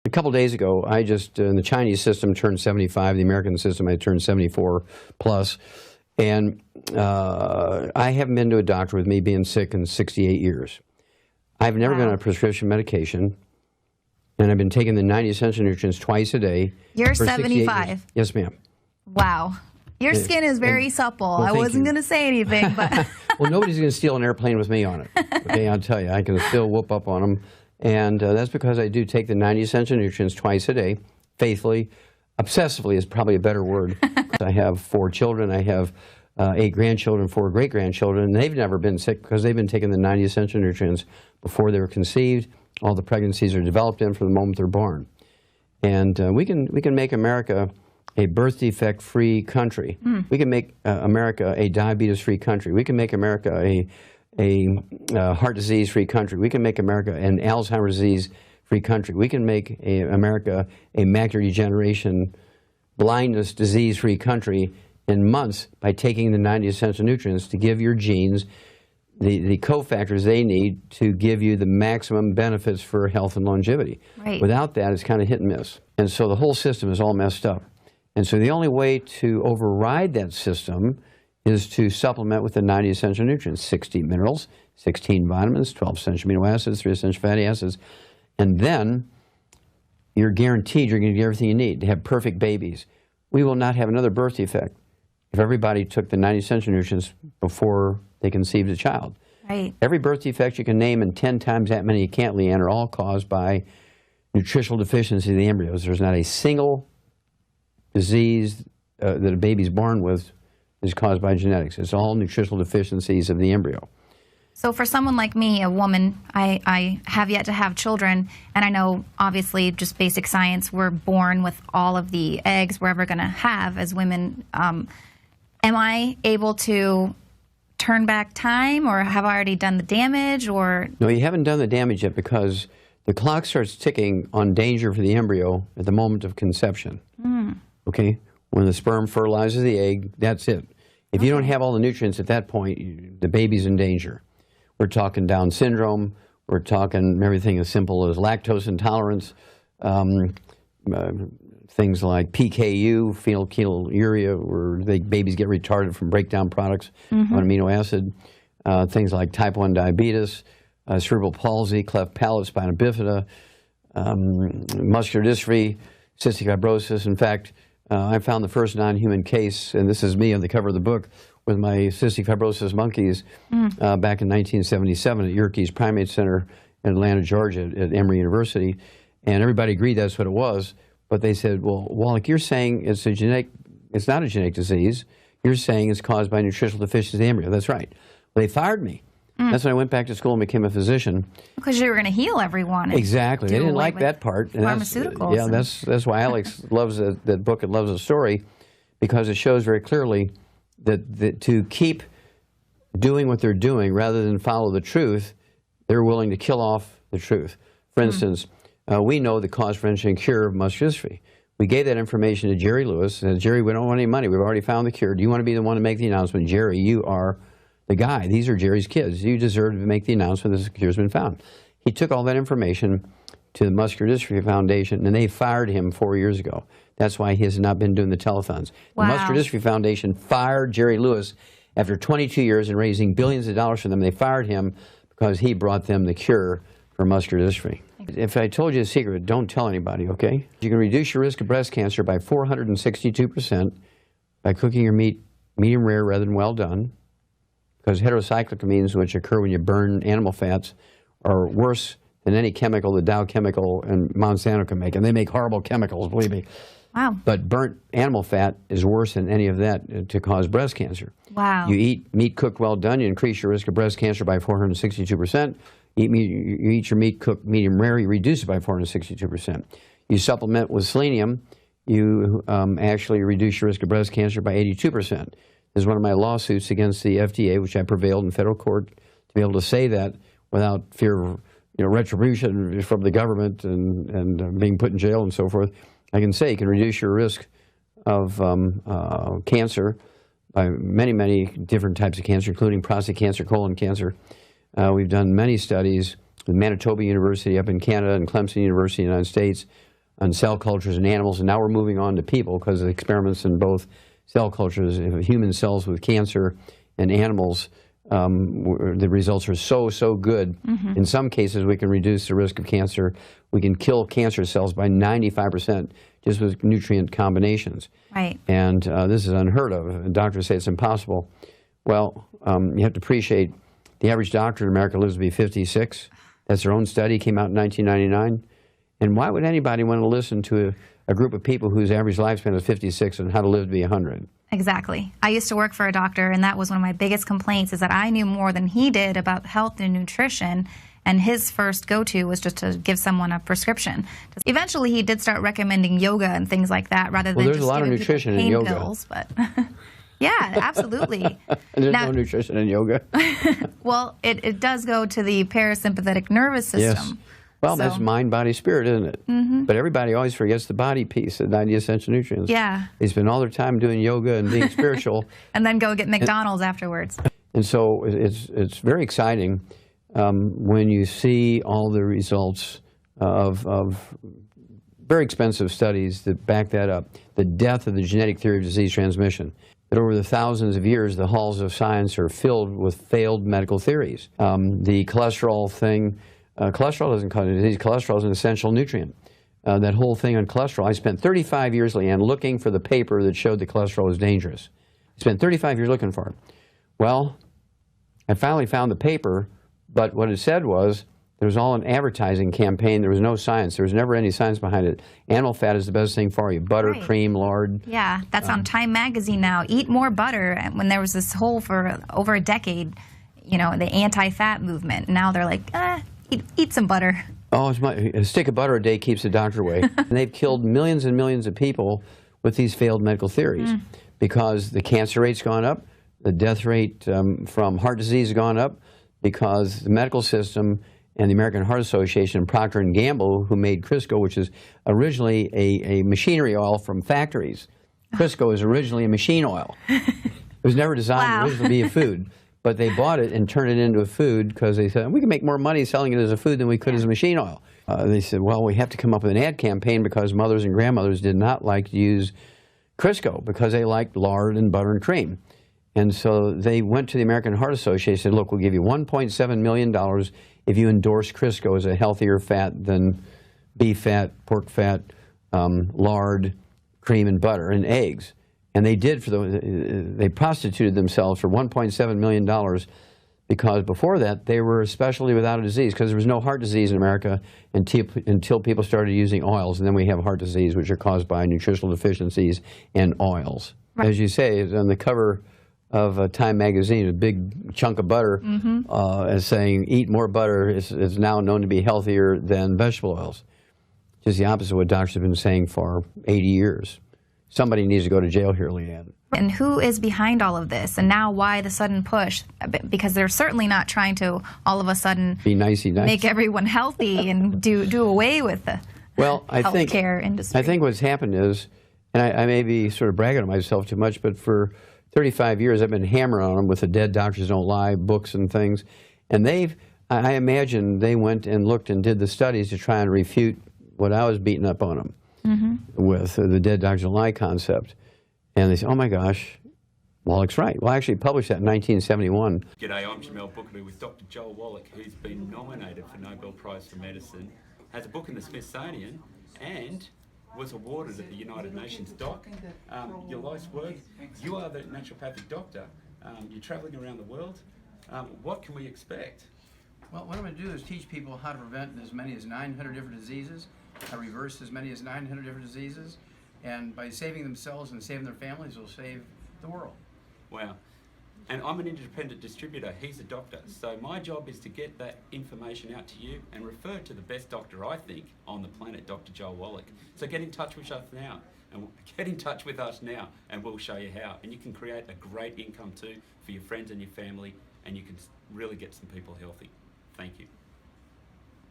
A couple days ago, I just, in the Chinese system, turned 75. The American system, I turned 74 plus. And I haven't been to a doctor with me being sick in 68 years. I've never been on a prescription medication. And I've been taking the 90 essential nutrients twice a day. You're 75. Yes, ma'am. Wow. Your skin is very supple. Well, I wasn't going to say anything, but... Well, nobody's going to steal an airplane with me on it. Okay, I'll tell you. I can still whoop up on them. And that's because I do take the 90 essential nutrients twice a day, faithfully. Obsessively is probably a better word. I have 4 children. I have 8 grandchildren, 4 great-grandchildren. And they've never been sick because they've been taking the 90 essential nutrients before they were conceived. All the pregnancies are developed in from the moment they're born. And we can make America a birth defect-free country. We can make America a diabetes-free country. We can make America a heart disease-free country. We can make America an Alzheimer's disease-free country. We can make America a macular degeneration, blindness, disease-free country in months by taking the 90 essential nutrients to give your genes the cofactors they need to give you the maximum benefits for health and longevity. Right. Without that, it's kind of hit and miss. And so the whole system is all messed up. And so the only way to override that system is to supplement with the 90 essential nutrients, 60 minerals, 16 vitamins, 12 essential amino acids, 3 essential fatty acids, and then you're guaranteed you're going to get everything you need to have perfect babies. We will not have another birth defect if everybody took the 90 essential nutrients before they conceived a child. Right. Every birth defect you can name, and 10 times that many you can't, Leanne, are all caused by nutritional deficiency of the embryos. There's not a single disease that a baby's born with is caused by genetics. It's all nutritional deficiencies of the embryo. So for someone like me, a woman, I have yet to have children, and I know obviously just basic science, we're born with all of the eggs we're ever going to have as women. Am I able to turn back time, or have I already done the damage? Or no, you haven't done the damage yet, because the clock starts ticking on danger for the embryo at the moment of conception. Okay? When the sperm fertilizes the egg, that's it. If you don't have all the nutrients at that point, the baby's in danger. We're talking Down syndrome. We're talking everything as simple as lactose intolerance, things like PKU, phenylketonuria, where babies get retarded from breakdown products on amino acid, things like type 1 diabetes, cerebral palsy, cleft palate, spina bifida, muscular dystrophy, cystic fibrosis. In fact, I found the first non-human case, and this is me on the cover of the book, with my cystic fibrosis monkeys back in 1977 at Yerkes Primate Center in Atlanta, Georgia, at Emory University. And everybody agreed that's what it was. But they said, well, Wallach, you're saying it's not a genetic disease. You're saying it's caused by nutritional deficiency of the embryo. That's right. Well, they fired me. That's when I went back to school and became a physician. Because you were going to heal everyone. Exactly. They didn't like that part. And pharmaceuticals. Yeah, that's why Alex loves that book and loves the story, because it shows very clearly that to keep doing what they're doing rather than follow the truth, they're willing to kill off the truth. For instance, we know the cause, prevention, and cure of muscular dystrophy. We gave that information to Jerry Lewis, and Jerry, we don't want any money. We've already found the cure. Do you want to be the one to make the announcement? Jerry, you are the guy. These are Jerry's kids. You deserve to make the announcement this cure's been found. He took all that information to the Muscular Dystrophy Foundation, and they fired him 4 years ago. That's why he has not been doing the telethons. Wow. The Muscular Dystrophy Foundation fired Jerry Lewis after 22 years and raising billions of dollars for them. They fired him because he brought them the cure for muscular dystrophy. If I told you a secret, don't tell anybody, okay? You can reduce your risk of breast cancer by 462% by cooking your meat medium rare rather than well done, because heterocyclic amines, which occur when you burn animal fats, are worse than any chemical the Dow Chemical and Monsanto can make. And they make horrible chemicals, believe me. Wow. But burnt animal fat is worse than any of that to cause breast cancer. Wow. You eat meat cooked well done, you increase your risk of breast cancer by 462%. You eat your meat cooked medium rare, you reduce it by 462%. You supplement with selenium, you actually reduce your risk of breast cancer by 82%. This is one of my lawsuits against the FDA, which I prevailed in federal court to be able to say that without fear of retribution from the government and being put in jail and so forth. I can say you can reduce your risk of cancer by many, many different types of cancer, including prostate cancer, colon cancer. We've done many studies with Manitoba University up in Canada and Clemson University in the United States, on cell cultures in animals, and now we're moving on to people because of experiments in both cell cultures of human cells with cancer and animals. The results are so good. In some cases, we can reduce the risk of cancer. We can kill cancer cells by 95% just with nutrient combinations. Right. And this is unheard of. Doctors say it's impossible. Well, you have to appreciate the average doctor in America lives to be 56. That's their own study, came out in 1999. And why would anybody want to listen to a group of people whose average lifespan is 56 and how to live to be 100? Exactly. I used to work for a doctor, and that was one of my biggest complaints, is that I knew more than he did about health and nutrition, and his first go-to was just to give someone a prescription. Eventually, he did start recommending yoga and things like that rather than there's just a lot of giving nutrition people in pain yoga. pills. But yeah, absolutely. There's Now- no nutrition in yoga. Well, it does go to the parasympathetic nervous system. Yes. Well, that's mind, body, spirit, isn't it? But everybody always forgets the body piece, the 90 essential nutrients. Yeah. They spend all their time doing yoga and being spiritual. And then go get McDonald's afterwards. And so it's very exciting when you see all the results of very expensive studies that back that up. The death of the genetic theory of disease transmission. That over the thousands of years, the halls of science are filled with failed medical theories. The cholesterol thing, cholesterol doesn't cause disease. Cholesterol is an essential nutrient. That whole thing on cholesterol, I spent 35 years, Leanne, looking for the paper that showed that cholesterol was dangerous. I spent 35 years looking for it. Well, I finally found the paper, but what it said was there was all an advertising campaign. There was no science. There was never any science behind it. Animal fat is the best thing for you. Butter, Right. cream, lard. Yeah, that's on Time Magazine now. Eat more butter. And when there was this whole, for over a decade, you know, the anti-fat movement. Now they're like, eat some butter. Oh, a stick of butter a day keeps the doctor away. And they've killed millions and millions of people with these failed medical theories because the cancer rate's gone up, the death rate from heart disease has gone up because the medical system and the American Heart Association and Procter & Gamble, who made Crisco, which is originally a machinery oil from factories. Crisco is originally a machine oil. It was never designed originally to be a food. But they bought it and turned it into a food because they said, we can make more money selling it as a food than we could as a machine oil. They said, well, we have to come up with an ad campaign because mothers and grandmothers did not like to use Crisco because they liked lard and butter and cream. And so they went to the American Heart Association and said, look, we'll give you $1.7 million if you endorse Crisco as a healthier fat than beef fat, pork fat, lard, cream, and butter, and eggs. And they did they prostituted themselves for $1.7 million because before that they were a specialty without a disease because there was no heart disease in America until people started using oils. And then we have heart disease, which are caused by nutritional deficiencies and oils. Right. As you say, on the cover of Time Magazine, a big chunk of butter as saying, eat more butter is now known to be healthier than vegetable oils. Just the opposite of what doctors have been saying for 80 years. Somebody needs to go to jail here, Leanne. And who is behind all of this? And now why the sudden push? Because they're certainly not trying to all of a sudden be nicey nice. Make everyone healthy and do away with the healthcare industry. I think what's happened is, and I may be sort of bragging on myself too much, but for 35 years I've been hammering on them with the Dead Doctors Don't Lie books and things. And I imagine they went and looked and did the studies to try and refute what I was beating up on them. With the Dead Doctors Don't Lie concept. And they said, oh my gosh, Wallach's right. Well, I actually published that in 1971. G'day, I'm Jamel Bookerby with Dr Joel Wallach, who's been nominated for Nobel Prize for Medicine, has a book in the Smithsonian, and was awarded at the United Nations. Doc, your life's work, you are the naturopathic doctor. You're travelling around the world. What can we expect? Well, what I'm going to do is teach people how to prevent as many as 900 different diseases, how to reverse as many as 900 different diseases, and by saving themselves and saving their families, will save the world. Wow. And I'm an independent distributor. He's a doctor. So my job is to get that information out to you and refer to the best doctor, I think, on the planet, Dr Joel Wallach. So get in touch with us now. And we'll show you how. And you can create a great income too for your friends and your family, and you can really get some people healthy. Thank you.